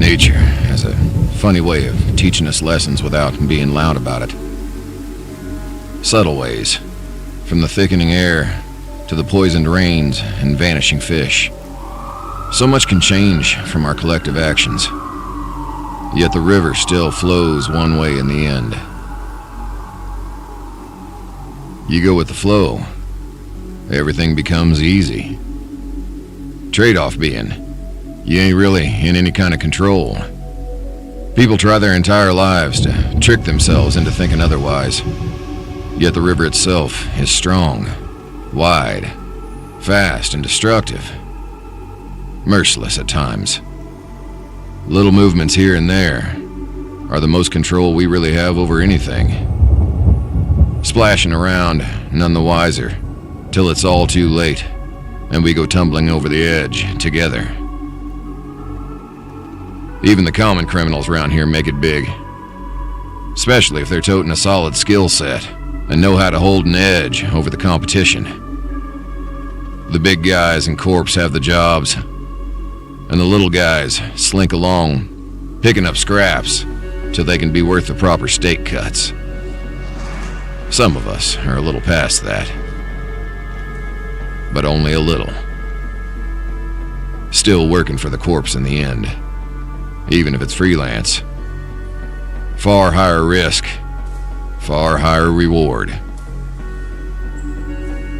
Nature has a funny way of teaching us lessons without being loud about it. Subtle ways, from the thickening air to the poisoned rains and vanishing fish. So much can change from our collective actions, yet the river still flows one way in the end. You go with the flow, everything becomes easy. Trade-off being, you ain't really in any kind of control. People try their entire lives to trick themselves into thinking otherwise. Yet the river itself is strong, wide, fast, and destructive. Merciless at times. Little movements here and there are the most control we really have over anything. Splashing around, none the wiser, till it's all too late, and we go tumbling over the edge together. Even the common criminals around here make it big. Especially if they're toting a solid skill set and know how to hold an edge over the competition. The big guys and corps have the jobs, and the little guys slink along, picking up scraps till they can be worth the proper steak cuts. Some of us are a little past that, but only a little. Still working for the corps in the end. Even if it's freelance. Far higher risk, far higher reward.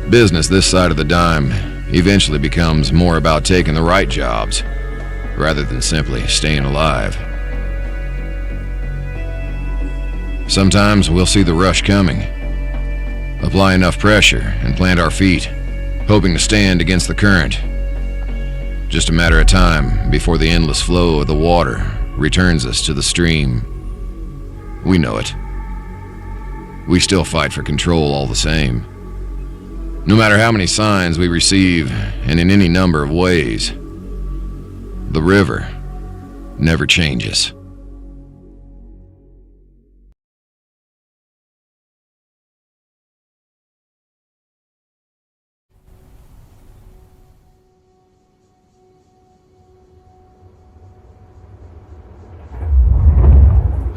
Business this side of the dime eventually becomes more about taking the right jobs, rather than simply staying alive. Sometimes we'll see the rush coming, apply enough pressure and plant our feet, hoping to stand against the current. Just a matter of time before the endless flow of the water returns us to the stream. We know it. We still fight for control all the same. No matter how many signs we receive, and in any number of ways, the river never changes.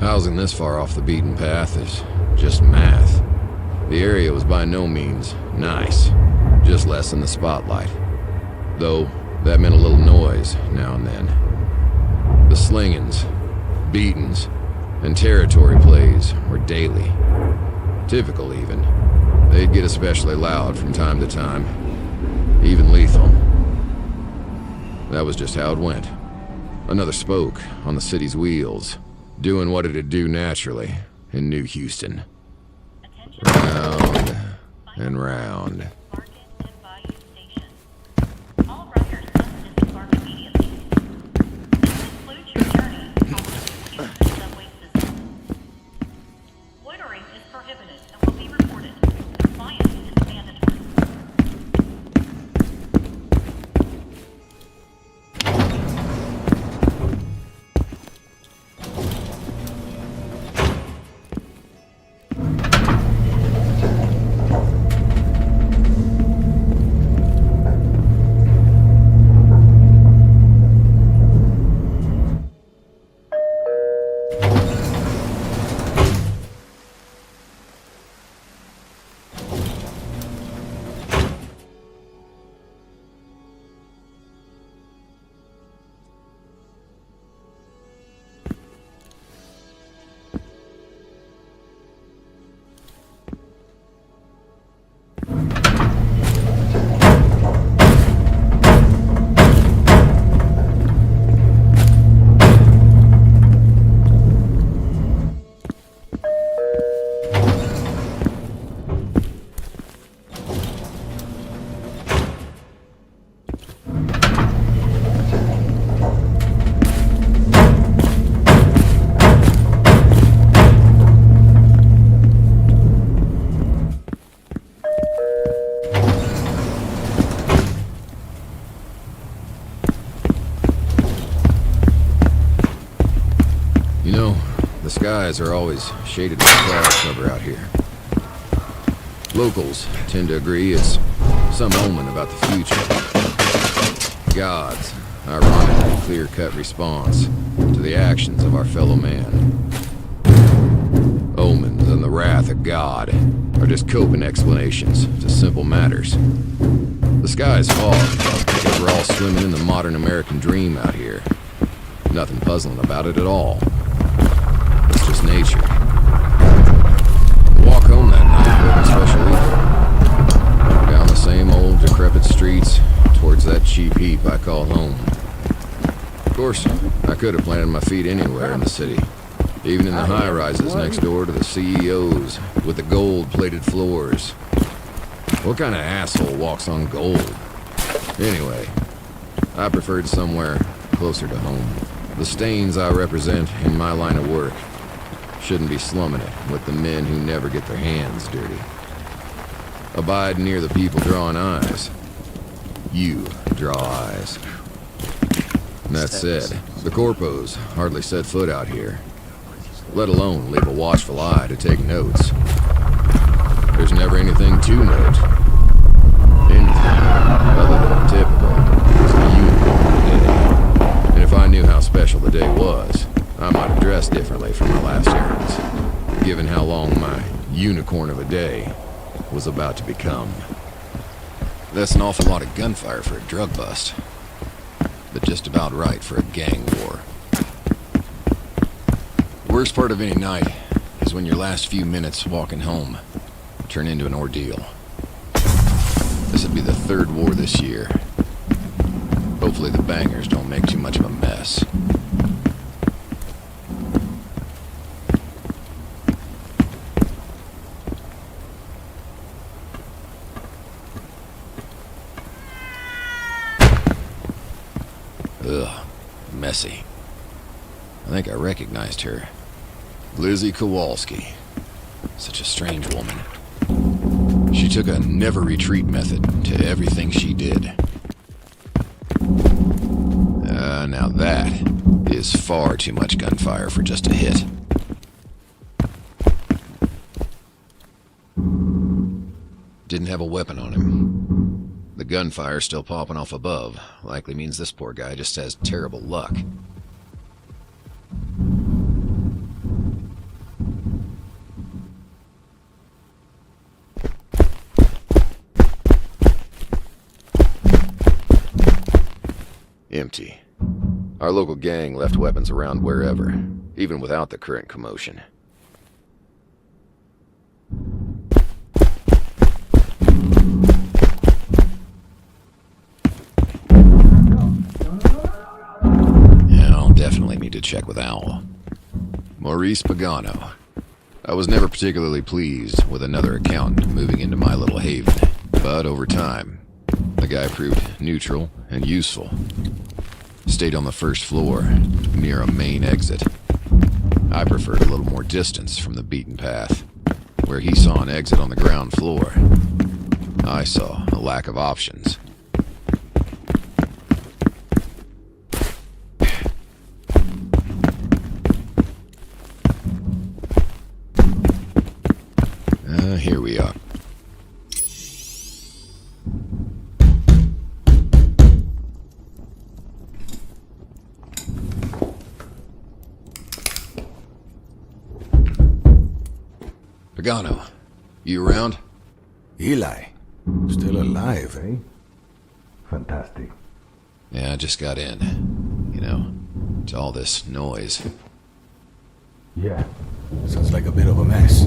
Housing this far off the beaten path is just math. The area was by no means nice, just less in the spotlight. Though, that meant a little noise now and then. The slingings, beatings, and territory plays were daily. Typical even. They'd get especially loud from time to time. Even lethal. That was just how it went. Another spoke on the city's wheels, doing what it'd do naturally in New Houston. Round and round. Loitering is prohibited and will be reported. Compliance is mandatory. You know, the skies are always shaded with cloud cover out here. Locals tend to agree it's some omen about the future. Gods ironically clear-cut response to the actions of our fellow man. Omens and the wrath of God are just coping explanations to simple matters. The sky's fog because we're all swimming in the modern American dream out here. Nothing puzzling about it at all. It's just nature. The walk home that night wasn't special either. Down the same old decrepit streets towards that cheap heap I call home. Of course, I could have planted my feet anywhere in the city. Even in the high-rises next door to the CEOs with the gold-plated floors. What kind of asshole walks on gold? Anyway, I preferred somewhere closer to home. The stains I represent in my line of work shouldn't be slumming it with the men who never get their hands dirty. Abide near the people drawing eyes. You draw eyes. And that said, the corpos hardly set foot out here, let alone leave a watchful eye to take notes. There's never anything to note. Anything other than the typical is the unicorn day. And if I knew how special the day was, I might have dressed differently for my last errands, given how long my unicorn of a day was about to become. That's an awful lot of gunfire for a drug bust, but just about right for a gang war. The worst part of any night is when your last few minutes walking home turn into an ordeal. This would be the third war this year. Hopefully the bangers don't make too much of a mess. Ugh, messy. I think I recognized her. Lizzie Kowalski. Such a strange woman. She took a never-retreat method to everything she did. Now that is far too much gunfire for just a hit. Didn't have a weapon on him. The gunfire still popping off above likely means this poor guy just has terrible luck. Empty. Our local gang left weapons around wherever, even without the current commotion. Yeah, I'll definitely need to check with Owl. Maurice Pagano. I was never particularly pleased with another accountant moving into my little haven, but over time, the guy proved neutral and useful. Stayed on the first floor, near a main exit. I preferred a little more distance from the beaten path. Where he saw an exit on the ground floor, I saw a lack of options. Here we are. Pagano, you around? Eli, still alive, eh? Fantastic. Yeah, I just got in. You know, to all this noise. Yeah, sounds like a bit of a mess.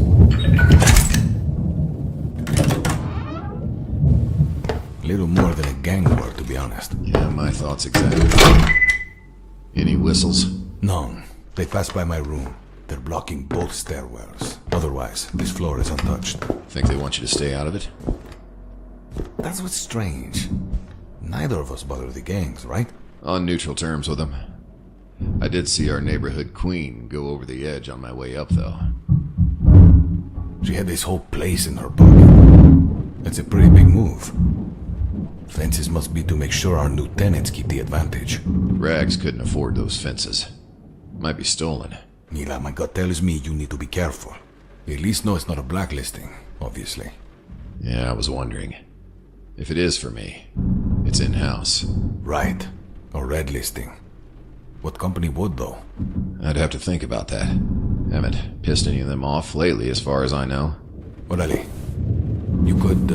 Little more than a gang war, to be honest. Yeah, my thoughts exactly. Any whistles? None. They passed by my room. They're blocking both stairwells. Otherwise, this floor is untouched. Think they want you to stay out of it? That's what's strange. Neither of us bother the gangs, right? On neutral terms with them. I did see our neighborhood queen go over the edge on my way up, though. She had this whole place in her pocket. That's a pretty big move. Fences must be to make sure our new tenants keep the advantage. Rags couldn't afford those fences. Might be stolen. Mila, my gut tells me you need to be careful. You at least know it's not a blacklisting, obviously. Yeah, I was wondering. If it is for me, it's in-house. Right. A red listing. What company would, though? I'd have to think about that. Haven't pissed any of them off lately, as far as I know. Orale, you could,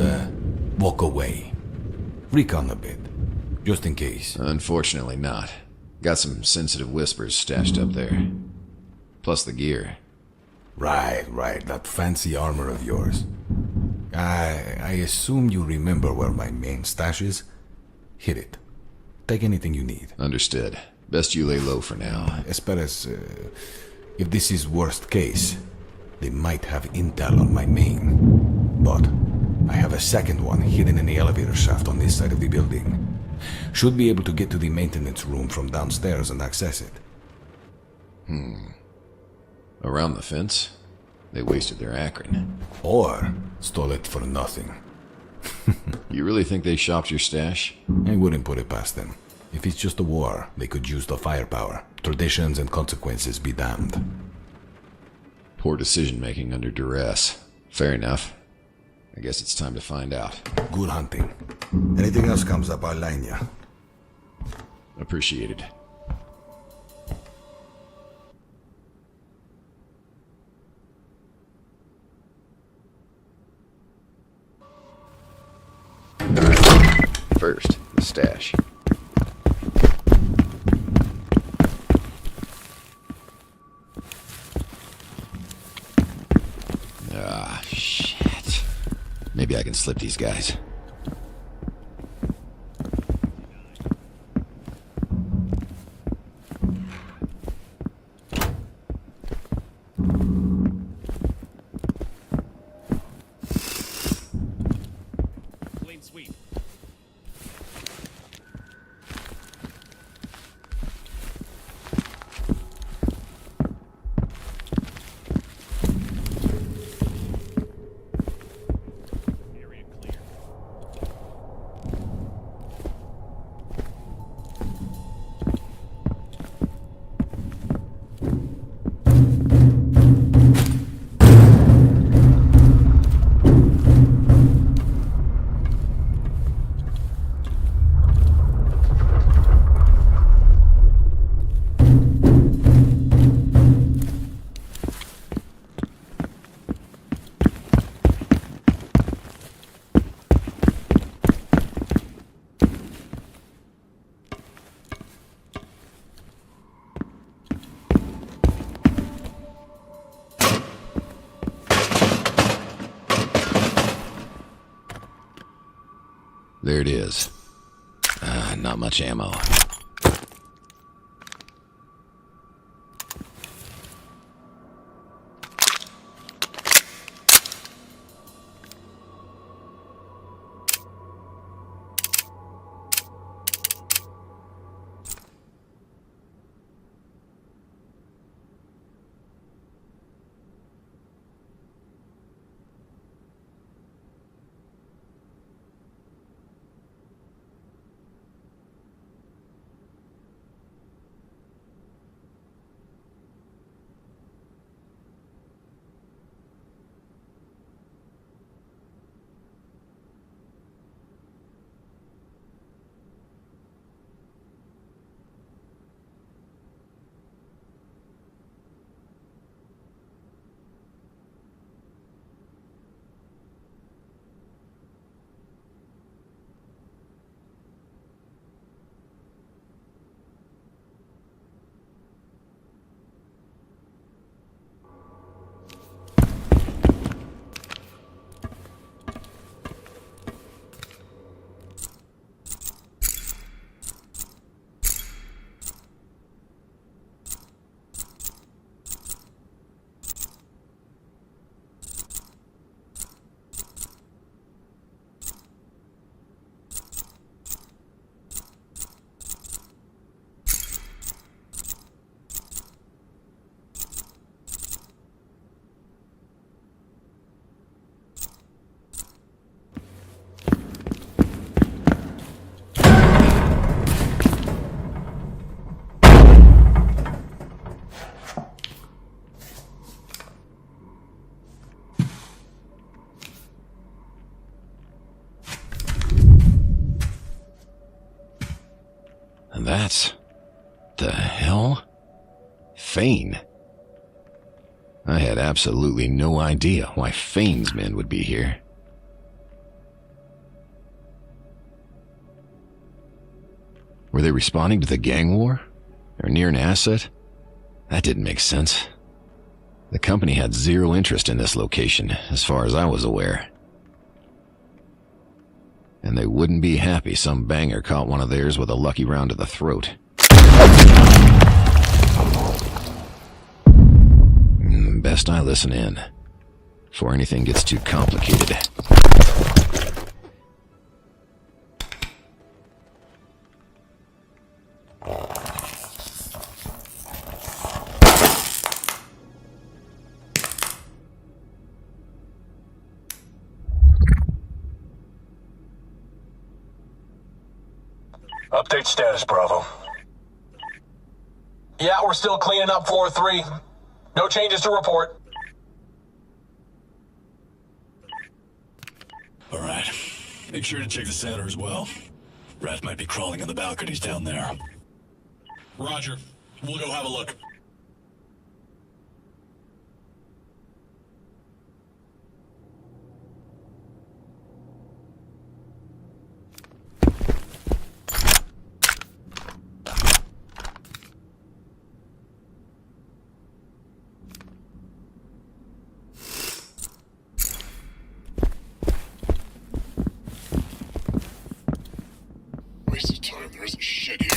walk away. Recon a bit. Just in case. Unfortunately not. Got some sensitive whispers stashed up there. Plus the gear. Right. That fancy armor of yours. I assume you remember where my main stash is? Hit it. Take anything you need. Understood. Best you lay low for now. Esperes, if this is worst case, they might have intel on my main. But I have a second one hidden in the elevator shaft on this side of the building. Should be able to get to the maintenance room from downstairs and access it. Around the fence? They wasted their Akron. Or stole it for nothing. You really think they shopped your stash? I wouldn't put it past them. If it's just a war, they could use the firepower. Traditions and consequences be damned. Poor decision-making under duress. Fair enough. I guess it's time to find out. Good hunting. Anything else comes up, I'll line ya. Appreciated. First, the stash. Ah, shit. Maybe I can slip these guys. Clean sweep. Area clear. There it is. Not much ammo. That's... the hell? Fane. I had absolutely no idea why Fane's men would be here. Were they responding to the gang war? Or near an asset? That didn't make sense. The company had zero interest in this location, as far as I was aware. And they wouldn't be happy some banger caught one of theirs with a lucky round to the throat. Best I listen in, before anything gets too complicated. Update status, Bravo. Yeah, we're still cleaning up floor 3. No changes to report. All right. Make sure to check the center as well. Rats might be crawling in the balconies down there. Roger. We'll go have a look. Waste of time, there isn't shit here.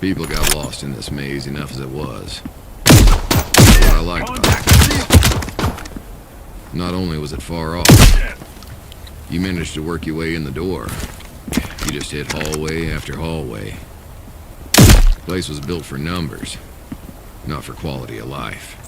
People got lost in this maze enough as it was. What I liked about it, not only was it far off, you managed to work your way in the door. You just hit hallway after hallway. The place was built for numbers, not for quality of life.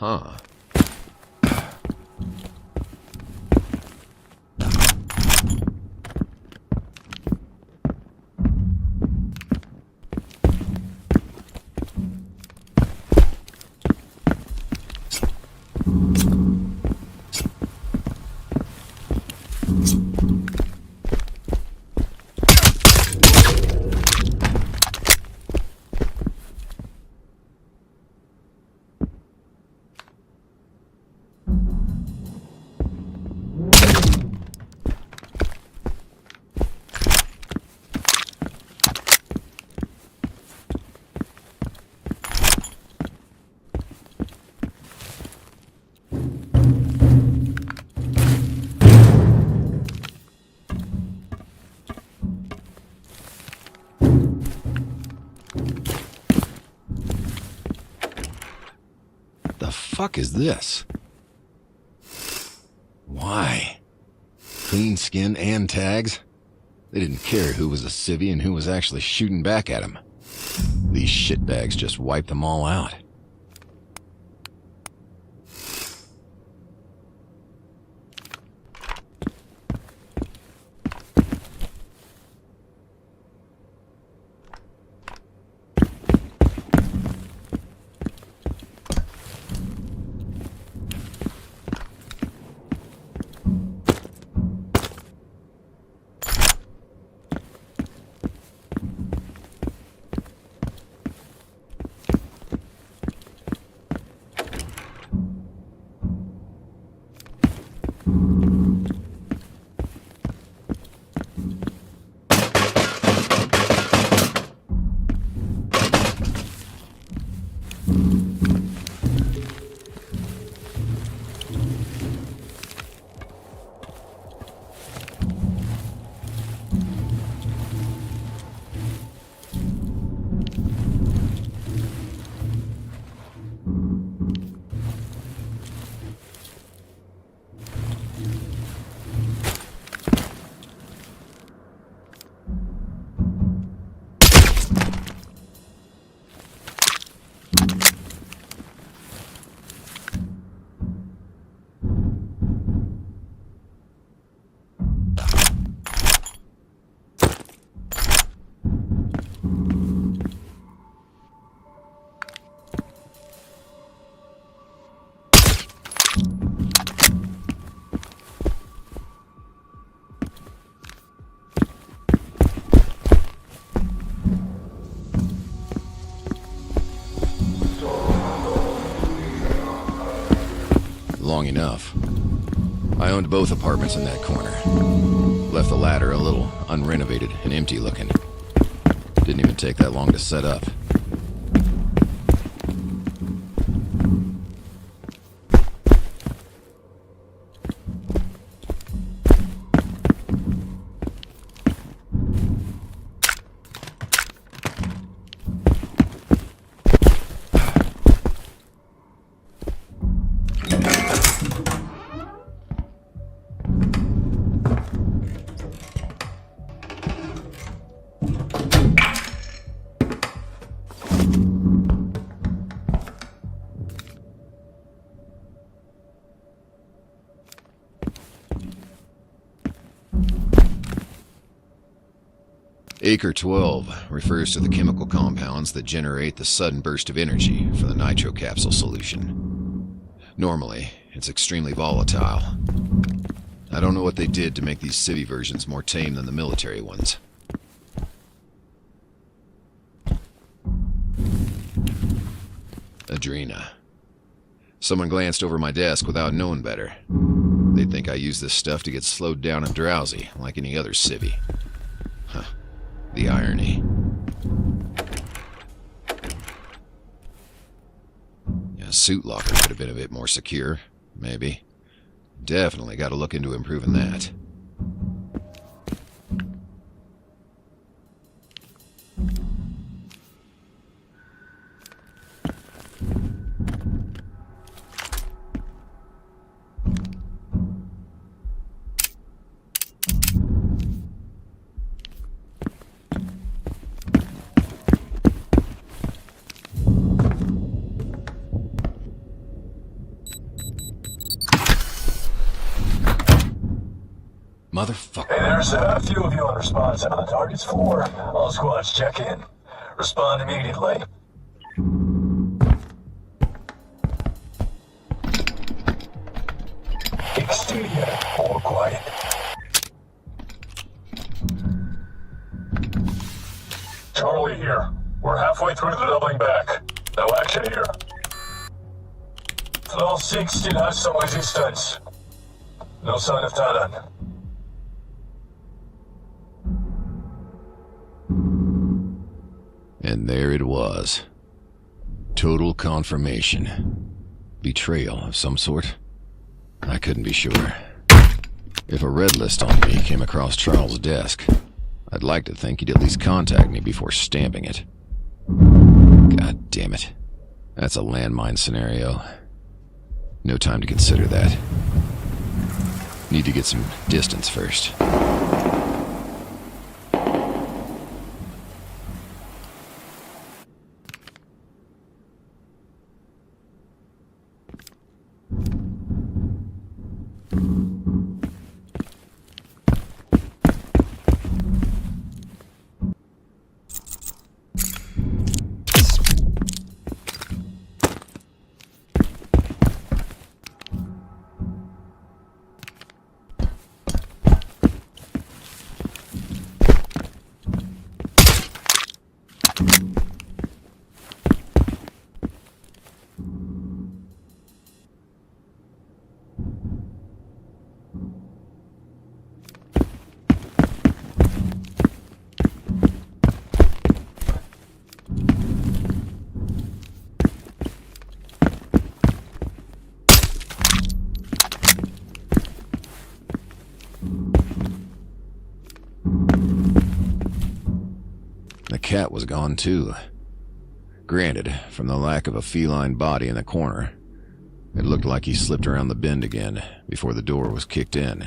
Huh. The fuck is this? Why? Clean skin and tags? They didn't care who was a civvy and who was actually shooting back at him. These shitbags just wiped them all out. Long enough. I owned both apartments in that corner. Left the latter a little unrenovated and empty looking. Didn't even take that long to set up. Acre 12 refers to the chemical compounds that generate the sudden burst of energy for the nitro capsule solution. Normally, it's extremely volatile. I don't know what they did to make these civvy versions more tame than the military ones. Adrena. Someone glanced over my desk without knowing better. They'd think I use this stuff to get slowed down and drowsy, like any other civvy. Huh. The irony. Yeah, suit locker could have been a bit more secure, maybe. Definitely got to look into improving that. motherfucker. Hey, there's a few of you on response on targets 4. All squads check in. Respond immediately. Exterior, all quiet. Charlie here. We're halfway through the doubling back. No action here. Floor 6 still has some resistance. No sign of Talon. And there it was. Total confirmation. Betrayal of some sort? I couldn't be sure. If a red list on me came across Charles' desk, I'd like to think he'd at least contact me before stamping it. God damn it. That's a landmine scenario. No time to consider that. Need to get some distance first. The cat was gone too. Granted, from the lack of a feline body in the corner, it looked like he slipped around the bend again before the door was kicked in.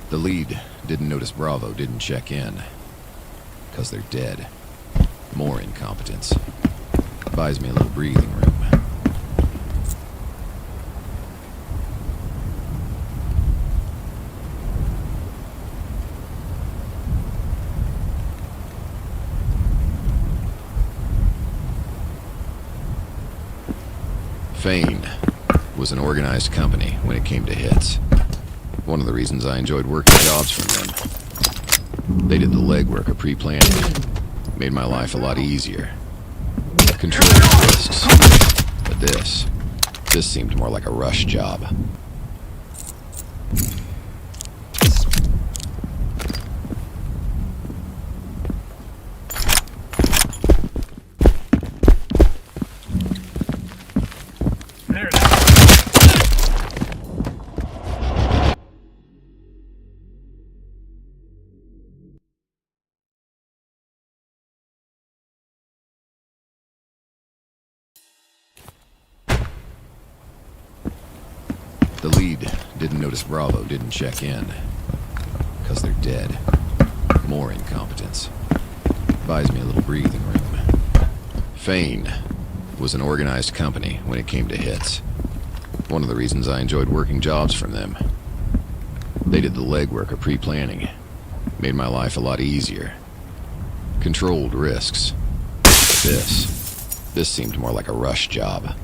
The lead didn't notice Bravo didn't check in. 'Cause they're dead. More incompetence. Buys me a little breathing room. Fane was an organized company when it came to hits. One of the reasons I enjoyed working jobs from them. They did the legwork of pre-planning. Made my life a lot easier. Controlling risks. But this seemed more like a rush job. The lead didn't notice Bravo didn't check in. 'Cause they're dead. More incompetence. Buys me a little breathing room. Fane was an organized company when it came to hits. One of the reasons I enjoyed working jobs from them. They did the legwork of pre-planning. Made my life a lot easier. Controlled risks. This seemed more like a rush job.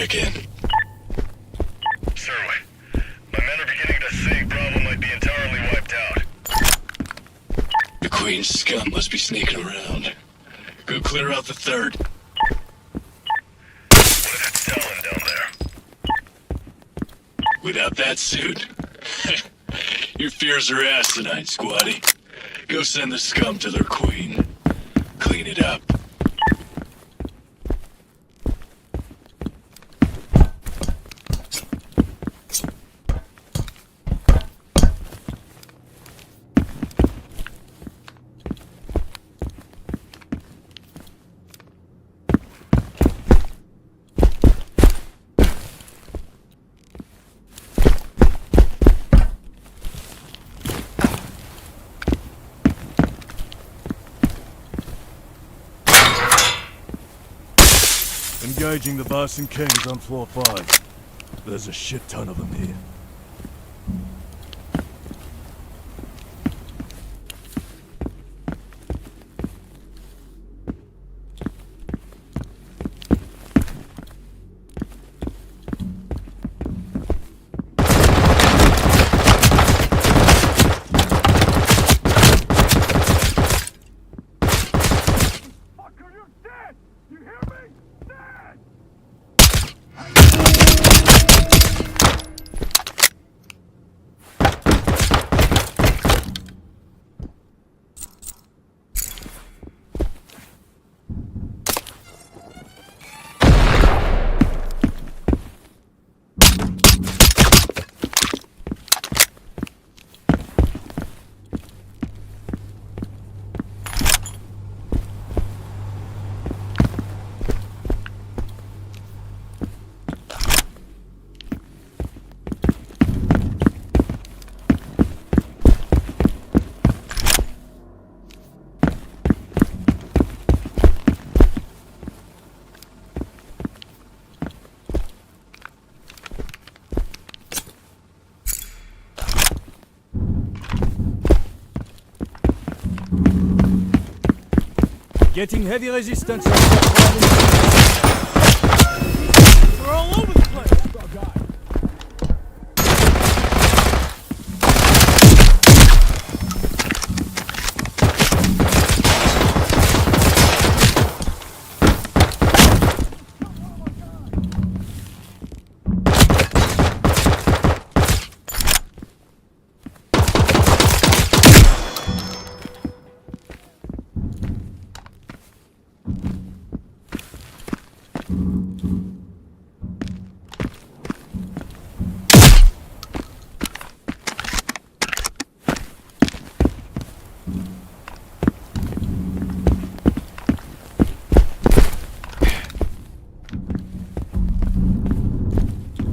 check in. Certainly. My men are beginning to think Bravo might be entirely wiped out. The Queen's scum must be sneaking around. Go clear out the third. What is it selling down there? Without that suit, your fears are asinine, squatty. Go send the scum to their queen. Clean it up. Engaging the Bison Kings on floor 5. There's a shit ton of them here. Getting heavy resistance. We're all over the place.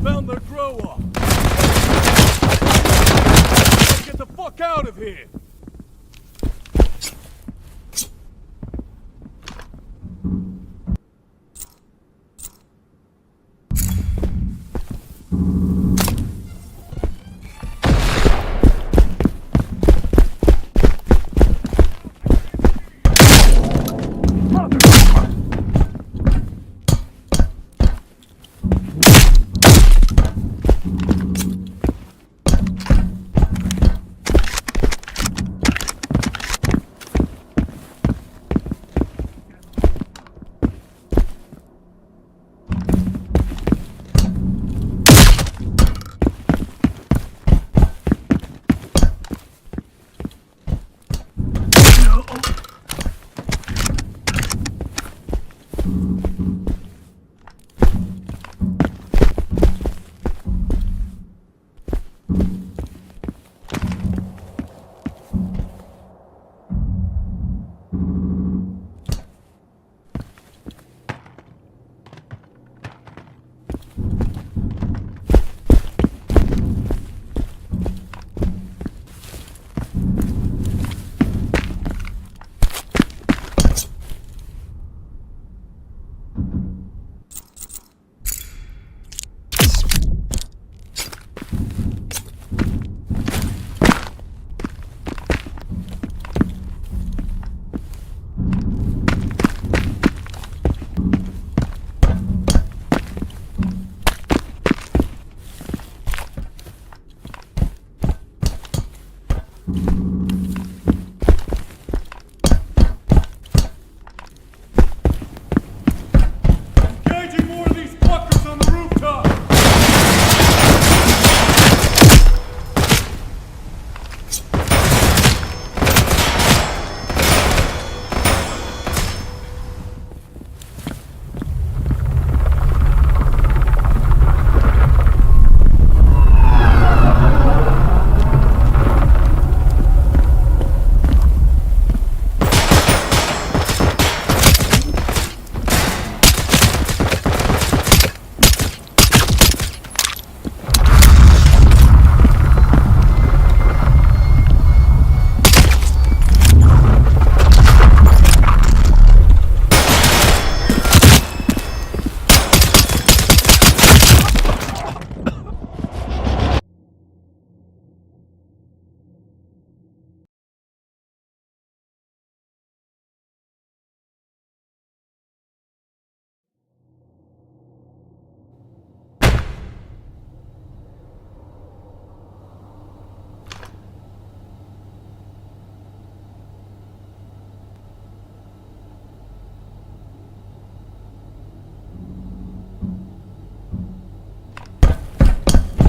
Found the grower. Get the fuck out of here. Engaging more of these fuckers on the rooftop!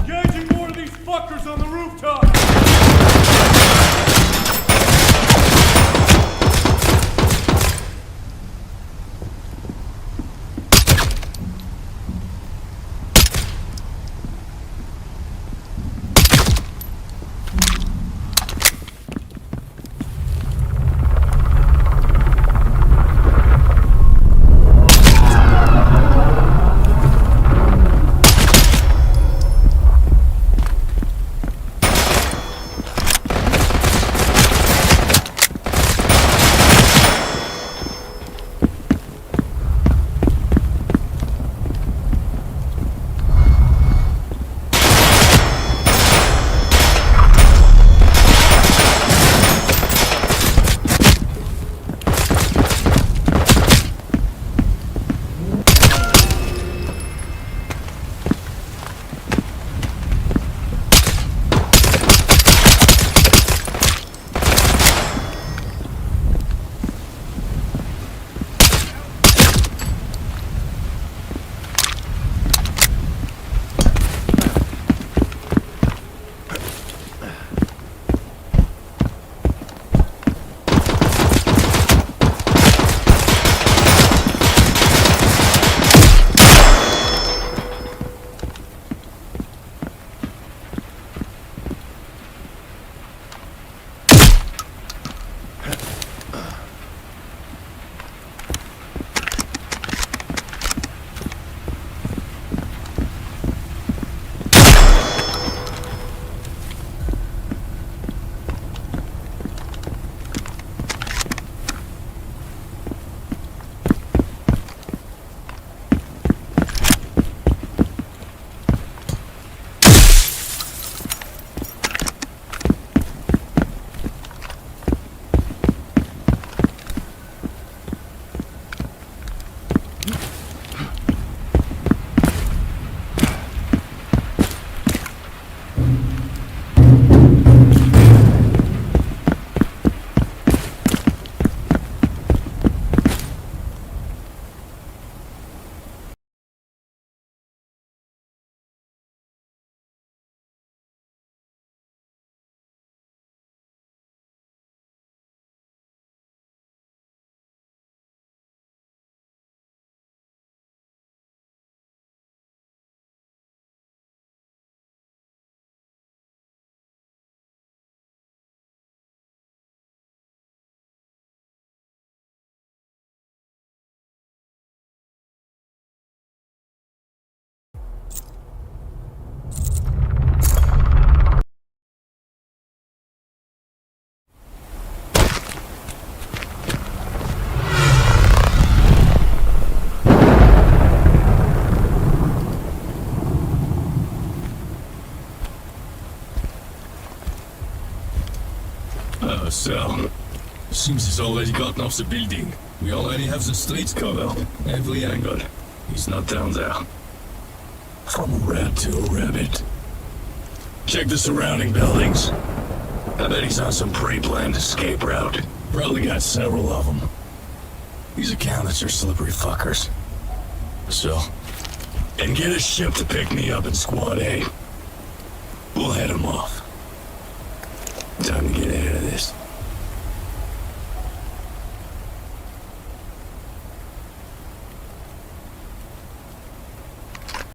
Engaging more of these fuckers on the rooftop! So, seems he's already gotten off the building. We already have the streets covered. Every angle. He's not down there. From a rat to a rabbit. Check the surrounding buildings. I bet he's on some pre-planned escape route. Probably got several of them. These accountants are slippery fuckers. So, and get a ship to pick me up in Squad A. We'll head him off. Time to get out of this.